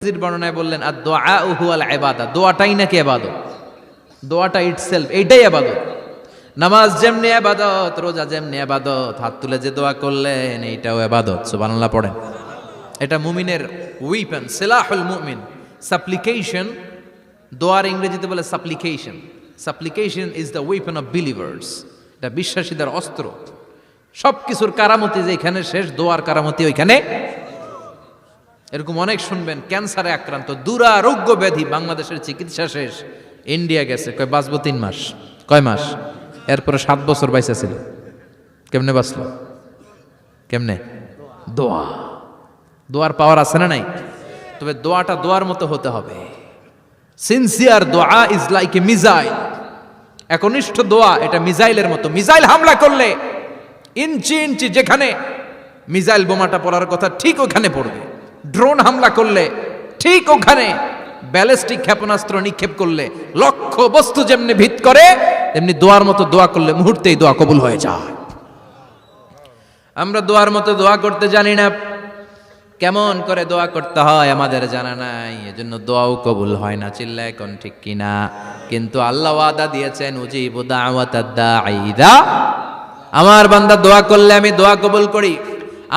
বর্ণনায় বললেন আদ-দুআউ হুয়াল ইবাদা, দোয়াটাই নাকি ইবাদত, দোয়াটা ইটসেলফ এইটাই ইবাদত। নামাজ যেমনি ইবাদত, রোজা যেমনি ইবাদত, হাত তুলে যে দোয়া করলেন এইটাও ইবাদত। সুবহানাল্লাহ পড়েন। এটা মুমিনের উইপেন, সিলাহুল মুমিন। সাপ্লিকেশন, দোয়ার ইংরেজিতে বলে সাপ্লিকেশন। সাপ্লিকেশন is the weapon of believers. এটা বিশ্বাসীদের অস্ত্র। সব কিছুর কারামতি যেখানে শেষ, দোয়ার কারামতি ওইখানে। এরকম অনেক শুনবেন, ক্যান্সারে আক্রান্ত, দুরারোগ্য ব্যাধি, বাংলাদেশের চিকিৎসা শেষ, ইন্ডিয়া গেছে, কয় বাঁচবো 3 মাস, কয় মাস, এরপরে 7 বছর বাইসা ছিল। কেমনে বাঁচলো? কেমনে? দোয়া। দোয়ার পাওয়ার আছে না নাই? তবে দোয়াটা দোয়ার মতো হতে হবে। সিনসিয়ার দোয়া ইজ লাইক এ মিসাইল। একনিষ্ঠ দোয়া এটা মিসাইলের মতো। মিসাইল হামলা করলে ইঞ্চি ইঞ্চি যেখানে মিসাইল বোমাটা পড়ার কথা ঠিক ওখানে পড়বে। ড্রোন হামলা করলে ঠিক ওখানে, ব্যালিস্টিক ক্ষেপণাস্ত্র নিক্ষেপ করলে লক্ষ্য বস্তু যেমনি ভিত করে, তেমনি দোয়ার মতো দোয়া করলে মুহূর্তেই দোয়া কবুল হয়ে যায়। আমরা দোয়ার মতো দোয়া করতে জানি না, কেমন করে দোয়া করতে হয় আমাদের জানা নাই, এজন্য দোয়াও কবুল হয় না। চিল্লায় কোন ঠিক কিনা? কিন্তু আল্লাহ ওয়াদা দিয়েছেন, উজিবু দাওয়াতাদ দাঈ ইযা, আমার বান্দা দোয়া করলে আমি দোয়া কবুল করি,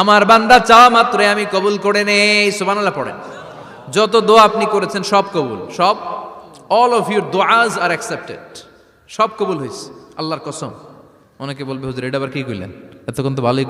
আমার বান্দা চাওয়া মাত্রই আমি কবুল করে নেই। সুবহানাল্লাহ পড়েন। যত দোয়া আপনি করেছেন সব কবুল, সব, অল অফ ইউর দোয়াজ আর অ্যাকসেপ্টেড, সব কবুল হয়েছে আল্লাহর কসম। অনেকে বলবে হুজুর এটা আবার কি কইলেন, এতক্ষণ তো ভালোই